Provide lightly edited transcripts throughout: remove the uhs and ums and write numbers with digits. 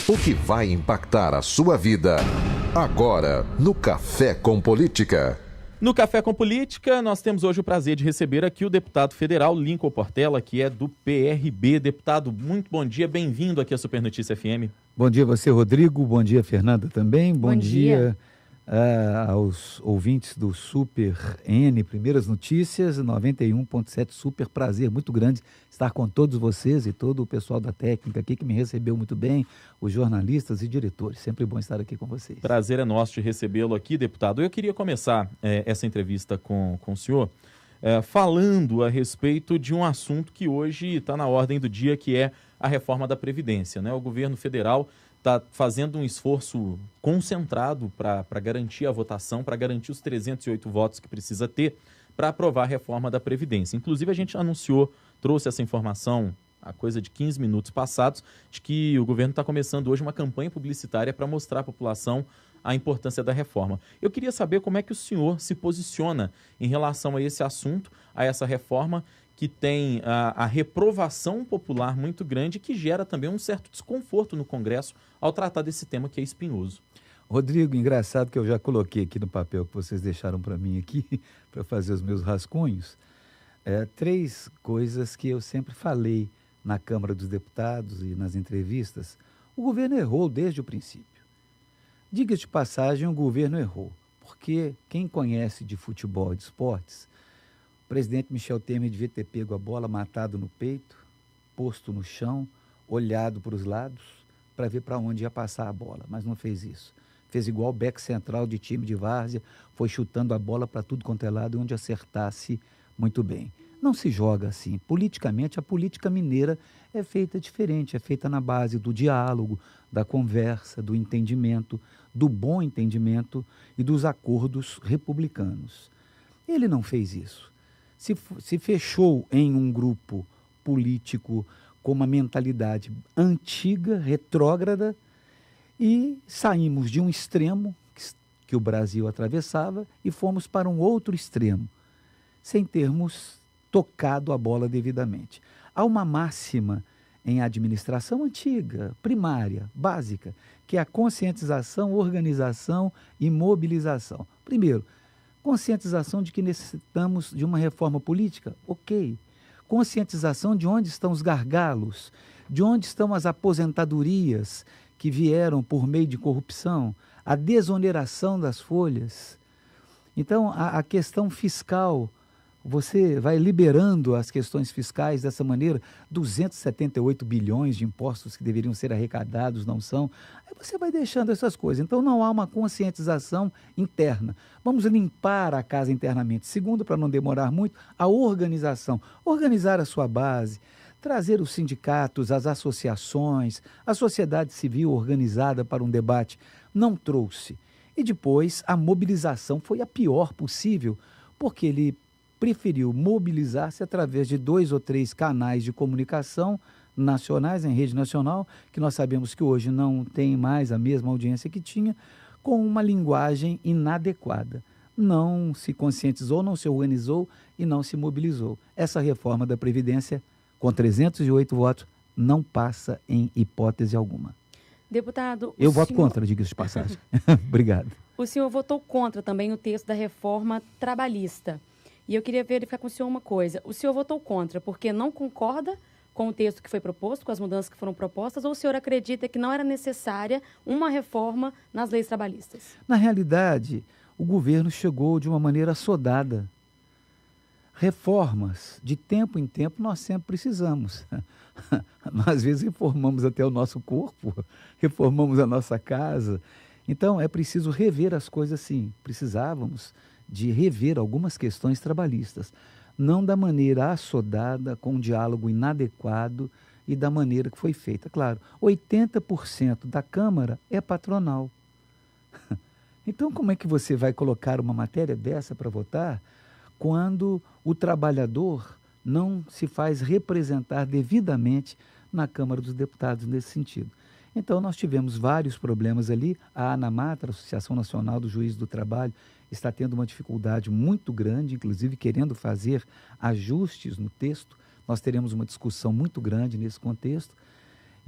O que vai impactar a sua vida. Agora, no Café com Política. No Café com Política, nós temos hoje o prazer de receber aqui o deputado federal Lincoln Portela, que é do PRB. Deputado, muito bom dia, bem-vindo aqui à Super Notícia FM. Bom dia a você, Rodrigo. Bom dia, Fernanda, também. Bom dia aos ouvintes do Super N, Primeiras Notícias, 91.7 Super. Prazer muito grande estar com todos vocês e todo o pessoal da técnica aqui que me recebeu muito bem, os jornalistas e diretores. Sempre bom estar aqui com vocês. Prazer é nosso de recebê-lo aqui, deputado. Eu queria começar essa entrevista com o senhor falando a respeito de um assunto que hoje está na ordem do dia, que é a reforma da Previdência, né? O governo federal está fazendo um esforço concentrado para garantir a votação, para garantir os 308 votos que precisa ter para aprovar a reforma da Previdência. Inclusive, a gente trouxe essa informação há coisa de 15 minutos passados, de que o governo está começando hoje uma campanha publicitária para mostrar à população a importância da reforma. Eu queria saber como é que o senhor se posiciona em relação a esse assunto, a essa reforma, que tem a reprovação popular muito grande, que gera também um certo desconforto no Congresso ao tratar desse tema que é espinhoso. Rodrigo, engraçado que eu já coloquei aqui no papel que vocês deixaram para mim aqui, para fazer os meus rascunhos, 3 coisas que eu sempre falei na Câmara dos Deputados e nas entrevistas. O governo errou desde o princípio. Diga-se de passagem, o governo errou, porque quem conhece de futebol e de esportes, o presidente Michel Temer devia ter pego a bola, matado no peito, posto no chão, olhado para os lados, para ver para onde ia passar a bola, mas não fez isso. Fez igual o back central de time de várzea, foi chutando a bola para tudo quanto é lado, onde acertasse muito bem. Não se joga assim. Politicamente, a política mineira é feita diferente, é feita na base do diálogo, da conversa, do entendimento, do bom entendimento e dos acordos republicanos. Ele não fez isso. Se fechou em um grupo político com uma mentalidade antiga, retrógrada, e saímos de um extremo que o Brasil atravessava e fomos para um outro extremo, sem termos tocado a bola devidamente. Há uma máxima em administração antiga, primária, básica, que é a conscientização, organização e mobilização. Primeiro, conscientização de que necessitamos de uma reforma política? Ok. Conscientização de onde estão os gargalos, de onde estão as aposentadorias que vieram por meio de corrupção, a desoneração das folhas. Então, a questão fiscal, você vai liberando as questões fiscais dessa maneira, 278 bilhões de impostos que deveriam ser arrecadados não são, aí você vai deixando essas coisas. Então não há uma conscientização interna. Vamos limpar a casa internamente. Segundo, para não demorar muito, a organização. Organizar a sua base, trazer os sindicatos, as associações, a sociedade civil organizada para um debate, não trouxe. E depois a mobilização foi a pior possível, porque ele preferiu mobilizar-se através de 2 ou 3 canais de comunicação nacionais, em rede nacional, que nós sabemos que hoje não tem mais a mesma audiência que tinha, com uma linguagem inadequada. Não se conscientizou, não se organizou e não se mobilizou. Essa reforma da Previdência, com 308 votos, não passa em hipótese alguma. Deputado, eu voto contra, diga-se de passagem. Obrigado. O senhor votou contra também o texto da reforma trabalhista. E eu queria verificar com o senhor uma coisa. O senhor votou contra porque não concorda com o texto que foi proposto, com as mudanças que foram propostas, ou o senhor acredita que não era necessária uma reforma nas leis trabalhistas? Na realidade, o governo chegou de uma maneira assodada. Reformas, de tempo em tempo, nós sempre precisamos. Às vezes reformamos até o nosso corpo, reformamos a nossa casa. Então, é preciso rever as coisas sim. Precisávamos de rever algumas questões trabalhistas, não da maneira assodada, com um diálogo inadequado e da maneira que foi feita. Claro, 80% da Câmara é patronal. Então, como é que você vai colocar uma matéria dessa para votar quando o trabalhador não se faz representar devidamente na Câmara dos Deputados nesse sentido? Então, nós tivemos vários problemas ali. A ANAMATRA, Associação Nacional do Juízes do Trabalho, está tendo uma dificuldade muito grande, inclusive querendo fazer ajustes no texto. Nós teremos uma discussão muito grande nesse contexto.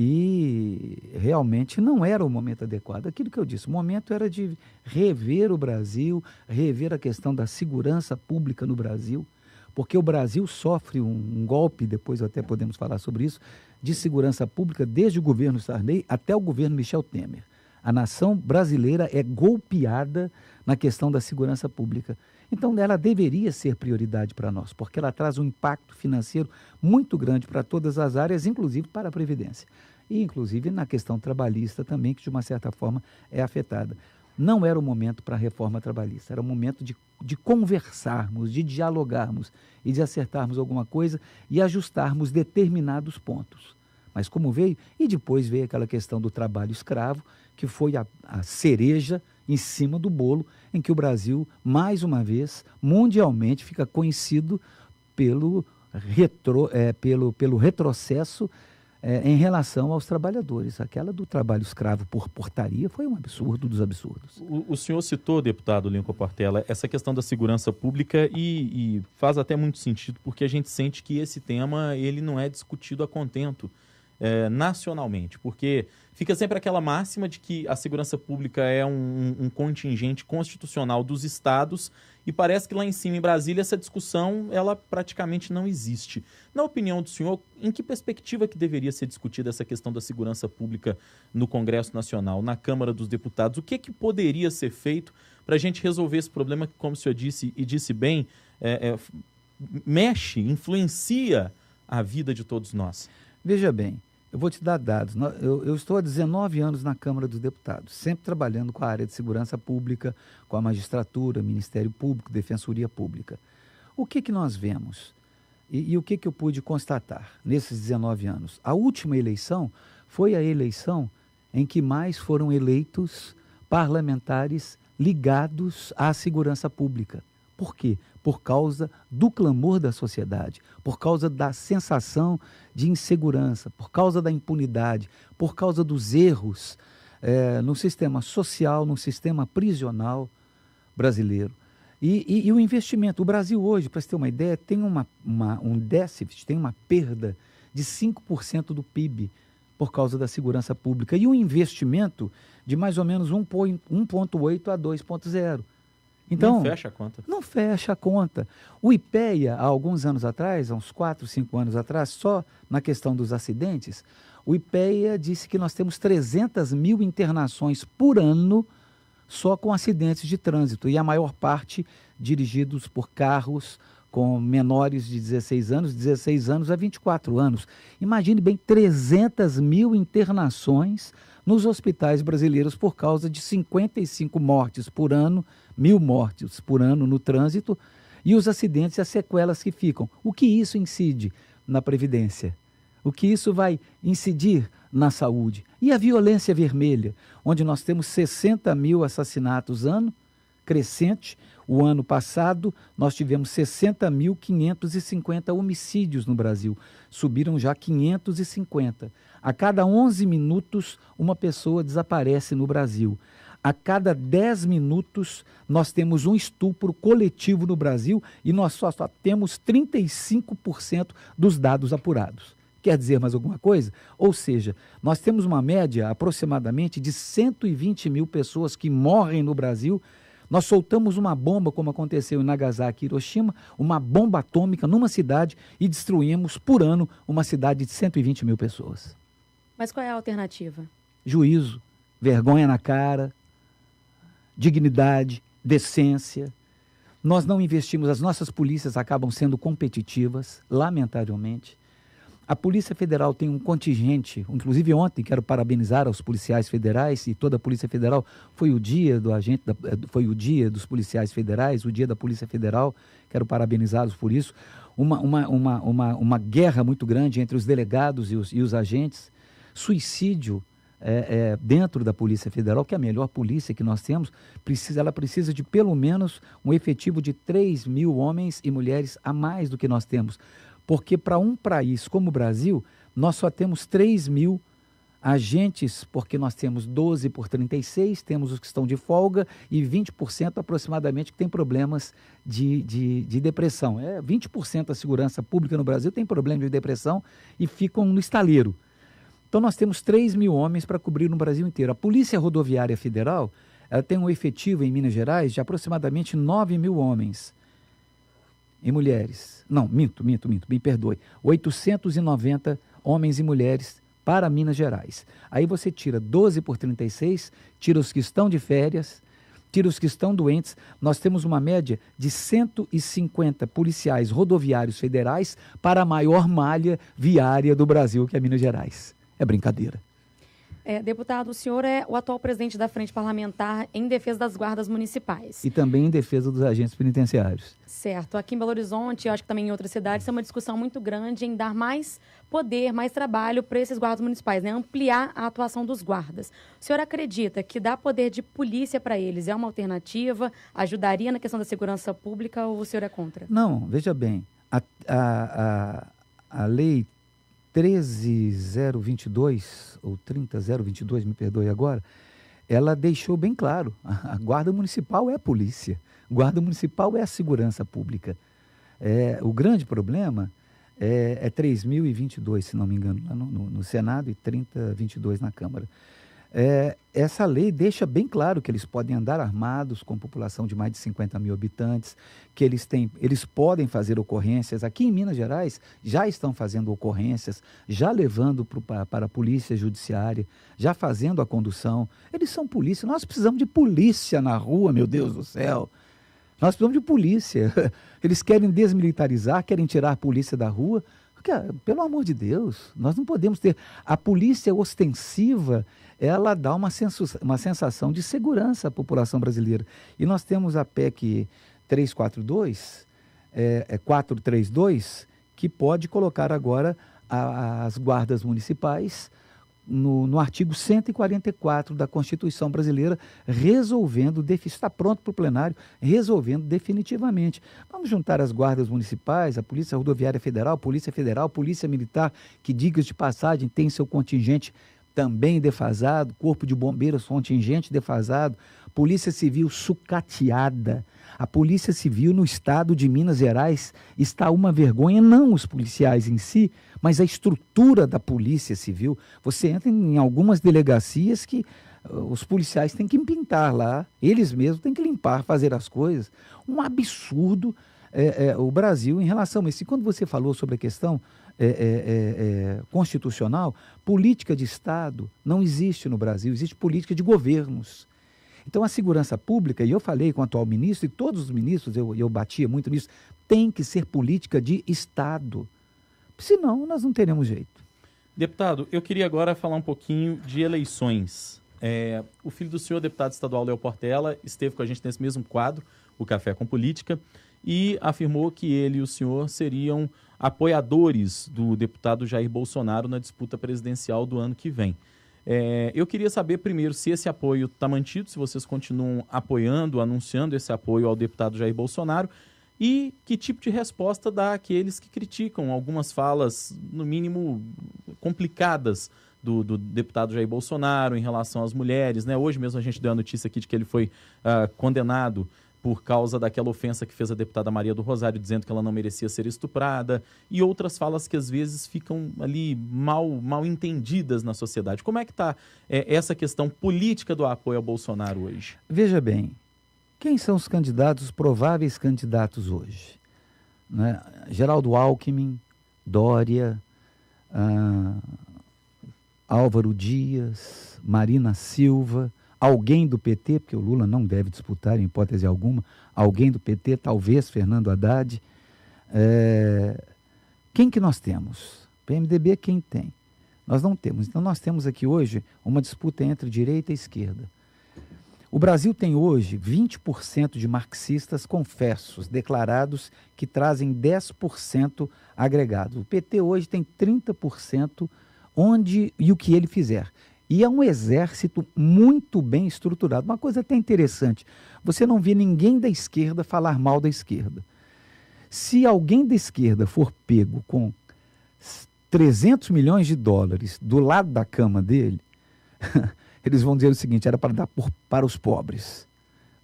E realmente não era o momento adequado. Aquilo que eu disse, o momento era de rever o Brasil, rever a questão da segurança pública no Brasil, porque o Brasil sofre um golpe, depois até podemos falar sobre isso, de segurança pública desde o governo Sarney até o governo Michel Temer. A nação brasileira é golpeada na questão da segurança pública. Então, ela deveria ser prioridade para nós, porque ela traz um impacto financeiro muito grande para todas as áreas, inclusive para a Previdência. E, inclusive, na questão trabalhista também, que de uma certa forma é afetada. Não era o momento para a reforma trabalhista, era o momento de conversarmos, de dialogarmos e de acertarmos alguma coisa e ajustarmos determinados pontos. Mas como veio, e depois veio aquela questão do trabalho escravo, que foi a cereja em cima do bolo, em que o Brasil, mais uma vez, mundialmente, fica conhecido pelo retrocesso em relação aos trabalhadores. Aquela do trabalho escravo por portaria foi um absurdo dos absurdos. O senhor citou, deputado Lincoln Portela, essa questão da segurança pública e faz até muito sentido, porque a gente sente que esse tema ele não é discutido a contento nacionalmente, porque fica sempre aquela máxima de que a segurança pública é um contingente constitucional dos estados e parece que lá em cima, em Brasília, essa discussão ela praticamente não existe. Na opinião do senhor, em que perspectiva que deveria ser discutida essa questão da segurança pública no Congresso Nacional, na Câmara dos Deputados? O que poderia ser feito para a gente resolver esse problema que, como o senhor disse e disse bem, mexe, influencia a vida de todos nós? Veja bem, eu vou te dar dados. Eu estou há 19 anos na Câmara dos Deputados, sempre trabalhando com a área de segurança pública, com a magistratura, Ministério Público, Defensoria Pública. O que nós vemos? E o que eu pude constatar nesses 19 anos? A última eleição foi a eleição em que mais foram eleitos parlamentares ligados à segurança pública. Por quê? Por causa do clamor da sociedade, por causa da sensação de insegurança, por causa da impunidade, por causa dos erros no sistema social, no sistema prisional brasileiro. E o investimento, o Brasil hoje, para você ter uma ideia, tem um déficit, tem uma perda de 5% do PIB por causa da segurança pública e um investimento de mais ou menos 1,8 a 2,0. Então, não fecha a conta. Não fecha a conta. O IPEA, há alguns anos atrás, há uns 4, 5 anos atrás, só na questão dos acidentes, o IPEA disse que nós temos 300 mil internações por ano só com acidentes de trânsito, e a maior parte dirigidos por carros com menores de 16 anos a 24 anos. Imagine bem, 300 mil internações nos hospitais brasileiros por causa de 55 mortes por ano, 1.000 mortes por ano no trânsito, e os acidentes e as sequelas que ficam. O que isso incide na Previdência? O que isso vai incidir na saúde? E a violência vermelha, onde nós temos 60 mil assassinatos ano, crescente. O ano passado, nós tivemos 60.550 homicídios no Brasil. Subiram já 550. A cada 11 minutos, uma pessoa desaparece no Brasil. A cada 10 minutos, nós temos um estupro coletivo no Brasil e nós só temos 35% dos dados apurados. Quer dizer mais alguma coisa? Ou seja, nós temos uma média aproximadamente de 120 mil pessoas que morrem no Brasil. Nós soltamos uma bomba, como aconteceu em Nagasaki e Hiroshima, uma bomba atômica numa cidade e destruímos por ano uma cidade de 120 mil pessoas. Mas qual é a alternativa? Juízo, vergonha na cara, dignidade, decência. Nós não investimos, as nossas polícias acabam sendo competitivas, lamentavelmente. A Polícia Federal tem um contingente, inclusive ontem quero parabenizar aos policiais federais e toda a Polícia Federal, foi o dia dos policiais federais, o dia da Polícia Federal, quero parabenizá-los por isso. Uma guerra muito grande entre os delegados e os agentes, suicídio dentro da Polícia Federal, que é a melhor polícia que nós temos, ela precisa de pelo menos um efetivo de 3.000 homens e mulheres a mais do que nós temos. Porque para um país como o Brasil, nós só temos 3.000 agentes, porque nós temos 12 por 36, temos os que estão de folga e 20% aproximadamente que tem problemas de depressão. 20% da segurança pública no Brasil tem problema de depressão e ficam no estaleiro. Então nós temos 3 mil homens para cobrir no Brasil inteiro. A Polícia Rodoviária Federal, ela tem um efetivo em Minas Gerais de aproximadamente 9 mil homens e mulheres. Não, minto, me perdoe. 890 homens e mulheres para Minas Gerais. Aí você tira 12 por 36, tira os que estão de férias, tira os que estão doentes. Nós temos uma média de 150 policiais rodoviários federais para a maior malha viária do Brasil, que é Minas Gerais. É brincadeira. Deputado, o senhor é o atual presidente da Frente Parlamentar em defesa das guardas municipais. E também em defesa dos agentes penitenciários. Certo. Aqui em Belo Horizonte, eu acho que também em outras cidades, tem uma discussão muito grande em dar mais poder, mais trabalho para esses guardas municipais, né? Ampliar a atuação dos guardas. O senhor acredita que dar poder de polícia para eles é uma alternativa? Ajudaria na questão da segurança pública ou o senhor é contra? Não, veja bem. A lei 13.022, ou 30.022, me perdoe agora, ela deixou bem claro, a Guarda Municipal é a polícia, Guarda Municipal é a segurança pública. O grande problema é 3.022, se não me engano, lá no Senado e 30.22 na Câmara. Essa lei deixa bem claro que eles podem andar armados com população de mais de 50 mil habitantes, que eles podem fazer ocorrências. Aqui em Minas Gerais já estão fazendo ocorrências, já levando para a polícia judiciária, já fazendo a condução. Eles são polícia, nós precisamos de polícia na rua, meu Deus do céu. Nós precisamos de polícia. Eles querem desmilitarizar, querem tirar a polícia da rua. Porque, pelo amor de Deus, nós não podemos ter... A polícia ostensiva, ela dá uma sensação de segurança à população brasileira. E nós temos a PEC 432, que pode colocar agora as guardas municipais no artigo 144 da Constituição Brasileira, resolvendo, está pronto para o plenário, resolvendo definitivamente. Vamos juntar as guardas municipais, a Polícia Rodoviária Federal, Polícia Militar, que, diga de passagem, tem seu contingente também defasado, Corpo de Bombeiros, contingente defasado, Polícia Civil sucateada. A Polícia Civil no estado de Minas Gerais está uma vergonha, não os policiais em si, mas a estrutura da Polícia Civil. Você entra em algumas delegacias que os policiais têm que pintar lá, eles mesmos têm que limpar, fazer as coisas. Um absurdo o Brasil em relação a isso. E quando você falou sobre a questão constitucional, política de Estado não existe no Brasil, existe política de governos. Então, a segurança pública, e eu falei com o atual ministro, e todos os ministros, eu batia muito nisso, tem que ser política de Estado. Senão, nós não teremos jeito. Deputado, eu queria agora falar um pouquinho de eleições. O filho do senhor, deputado estadual Léo Portela, esteve com a gente nesse mesmo quadro, o Café com Política, e afirmou que ele e o senhor seriam apoiadores do deputado Jair Bolsonaro na disputa presidencial do ano que vem. Eu queria saber primeiro se esse apoio está mantido, se vocês continuam apoiando, anunciando esse apoio ao deputado Jair Bolsonaro, e que tipo de resposta dá àqueles que criticam algumas falas, no mínimo, complicadas do deputado Jair Bolsonaro em relação às mulheres, né? Hoje mesmo a gente deu a notícia aqui de que ele foi condenado por causa daquela ofensa que fez a deputada Maria do Rosário, dizendo que ela não merecia ser estuprada, e outras falas que às vezes ficam ali mal entendidas na sociedade. Como é que está essa questão política do apoio ao Bolsonaro hoje? Veja bem, quem são os candidatos, os prováveis candidatos hoje? Né? Geraldo Alckmin, Dória, Álvaro Dias, Marina Silva, alguém do PT, porque o Lula não deve disputar em hipótese alguma, alguém do PT, talvez Fernando Haddad. Quem que nós temos? PMDB quem tem? Nós não temos. Então nós temos aqui hoje uma disputa entre direita e esquerda. O Brasil tem hoje 20% de marxistas confessos, declarados, que trazem 10% agregados. O PT hoje tem 30% onde e o que ele fizer. E é um exército muito bem estruturado. Uma coisa até interessante, você não vê ninguém da esquerda falar mal da esquerda. Se alguém da esquerda for pego com 300 milhões de dólares do lado da cama dele, eles vão dizer o seguinte, era para dar para os pobres.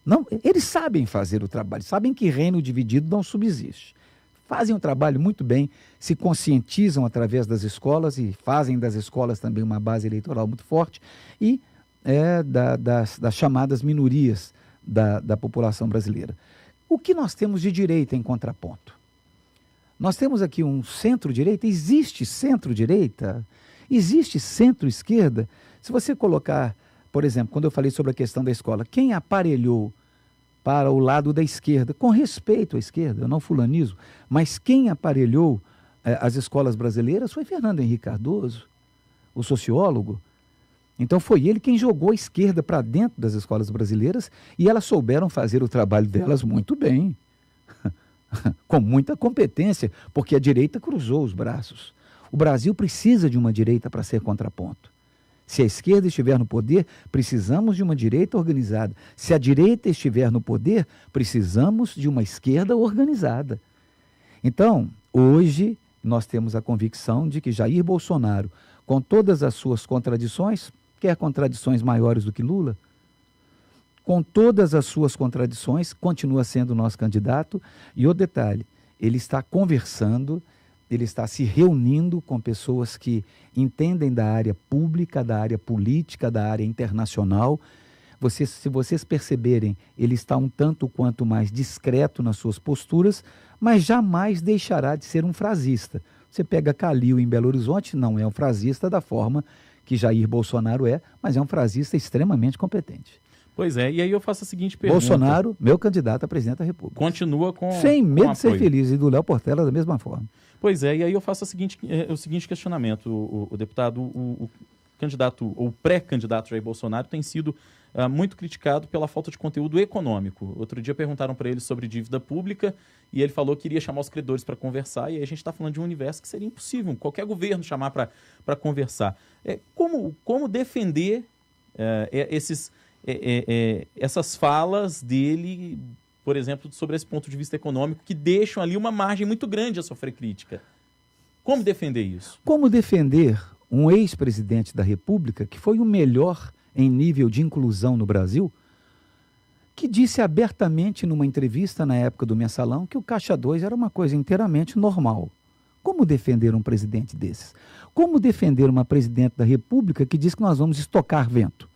Não, eles sabem fazer o trabalho, sabem que reino dividido não subsiste. fazem um trabalho muito bem, se conscientizam através das escolas e fazem das escolas também uma base eleitoral muito forte e das chamadas minorias da população brasileira. O que nós temos de direita em contraponto? Nós temos aqui um centro-direita, existe centro-direita, existe centro-esquerda. Se você colocar, por exemplo, quando eu falei sobre a questão da escola, quem aparelhou para o lado da esquerda, com respeito à esquerda, eu não fulanizo, mas quem aparelhou as escolas brasileiras foi Fernando Henrique Cardoso, o sociólogo. Então foi ele quem jogou a esquerda para dentro das escolas brasileiras e elas souberam fazer o trabalho delas muito bem, com muita competência, porque a direita cruzou os braços. O Brasil precisa de uma direita para ser contraponto. Se a esquerda estiver no poder, precisamos de uma direita organizada. Se a direita estiver no poder, precisamos de uma esquerda organizada. Então, hoje, nós temos a convicção de que Jair Bolsonaro, com todas as suas contradições, quer contradições maiores do que Lula, com todas as suas contradições, continua sendo o nosso candidato. E o detalhe, ele está conversando, ele está se reunindo com pessoas que entendem da área pública, da área política, da área internacional. Se vocês perceberem, ele está um tanto quanto mais discreto nas suas posturas, mas jamais deixará de ser um frasista. Você pega Calil em Belo Horizonte, não é um frasista da forma que Jair Bolsonaro é, mas é um frasista extremamente competente. Pois é, e aí eu faço a seguinte pergunta. Bolsonaro, meu candidato a presidente da República. Continua com sem medo de ser apoio. feliz, e do Léo Portela da mesma forma. Pois é, e aí eu faço o seguinte questionamento, o deputado, o candidato, ou pré-candidato Jair Bolsonaro tem sido muito criticado pela falta de conteúdo econômico. Outro dia perguntaram para ele sobre dívida pública e ele falou que iria chamar os credores para conversar, e aí a gente está falando de um universo que seria impossível qualquer governo chamar para conversar. Como defender essas falas dele, por exemplo, sobre esse ponto de vista econômico, que deixam ali uma margem muito grande a sofrer crítica? Como defender isso? Como defender um ex-presidente da República, que foi o melhor em nível de inclusão no Brasil, que disse abertamente numa entrevista na época do Mensalão que o Caixa 2 era uma coisa inteiramente normal. Como defender um presidente desses? Como defender uma presidente da República que diz que nós vamos estocar vento?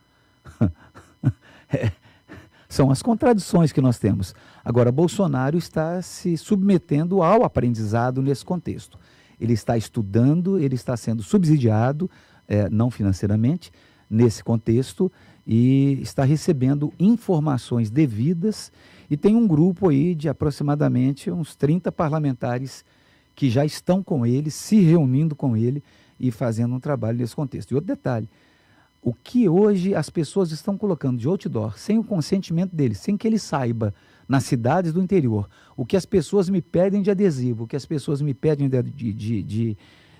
São as contradições que nós temos. Agora, Bolsonaro está se submetendo ao aprendizado nesse contexto. Ele está estudando, ele está sendo subsidiado, não financeiramente, nesse contexto, e está recebendo informações devidas, e tem um grupo aí de aproximadamente uns 30 parlamentares que já estão com ele, se reunindo com ele e fazendo um trabalho nesse contexto. E outro detalhe, o que hoje as pessoas estão colocando de outdoor, sem o consentimento dele, sem que ele saiba, nas cidades do interior, o que as pessoas me pedem de adesivo, o que as pessoas me pedem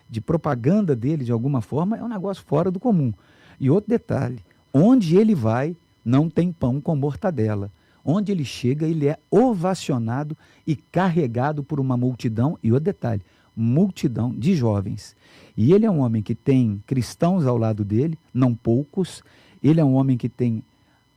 de propaganda dele, de alguma forma, é um negócio fora do comum. E outro detalhe, onde ele vai, não tem pão com mortadela. Onde ele chega, ele é ovacionado e carregado por uma multidão, e outro detalhe, multidão de jovens. E ele é um homem que tem cristãos ao lado dele, não poucos. Ele é um homem que tem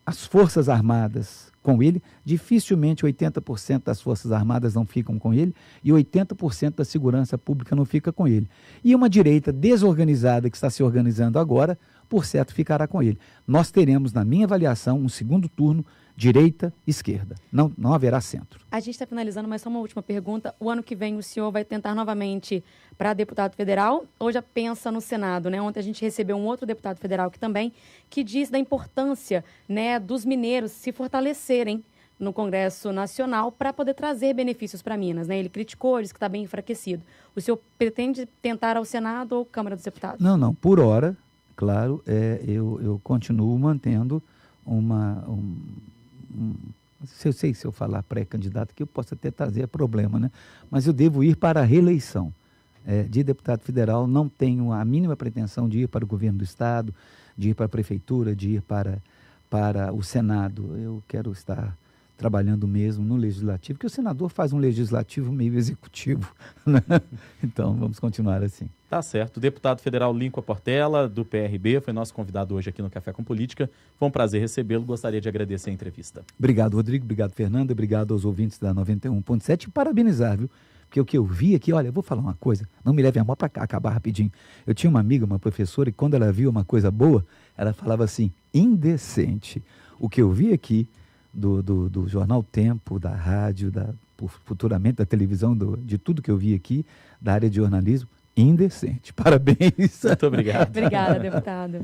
as Forças Armadas com ele. Dificilmente 80% das Forças Armadas não ficam com ele e 80% da segurança pública não fica com ele. E uma direita desorganizada que está se organizando agora, por certo, ficará com ele. Nós teremos, na minha avaliação, um segundo turno, direita, esquerda. Não haverá centro. A gente está finalizando, mas só uma última pergunta. O ano que vem o senhor vai tentar novamente para deputado federal ou já pensa no Senado, né? Ontem a gente recebeu um outro deputado federal que diz da importância, né, dos mineiros se fortalecerem no Congresso Nacional para poder trazer benefícios para Minas, né? Ele criticou, disse que está bem enfraquecido. O senhor pretende tentar ao Senado ou Câmara dos Deputados? Não. Por hora, claro, eu continuo mantendo se eu falar pré-candidato aqui, eu posso até trazer problema, né? Mas eu devo ir para a reeleição de deputado federal, não tenho a mínima pretensão de ir para o governo do Estado, de ir para a prefeitura, de ir para o Senado. Eu quero estar trabalhando mesmo no legislativo, porque o senador faz um legislativo meio executivo, né? Então, vamos continuar assim. Tá certo. O deputado federal Lincoln Portela, do PRB, foi nosso convidado hoje aqui no Café com Política. Foi um prazer recebê-lo. Gostaria de agradecer a entrevista. Obrigado, Rodrigo. Obrigado, Fernanda. Obrigado aos ouvintes da 91.7 e parabenizar, viu? Porque o que eu vi aqui, olha, eu vou falar uma coisa, não me leve a mão para acabar rapidinho. Eu tinha uma amiga, uma professora, e quando ela via uma coisa boa, ela falava assim, indecente. O que eu vi aqui do Jornal Tempo, da rádio, futuramente da televisão, de tudo que eu vi aqui, da área de jornalismo, indecente. Parabéns. Muito obrigado. Obrigada, deputado.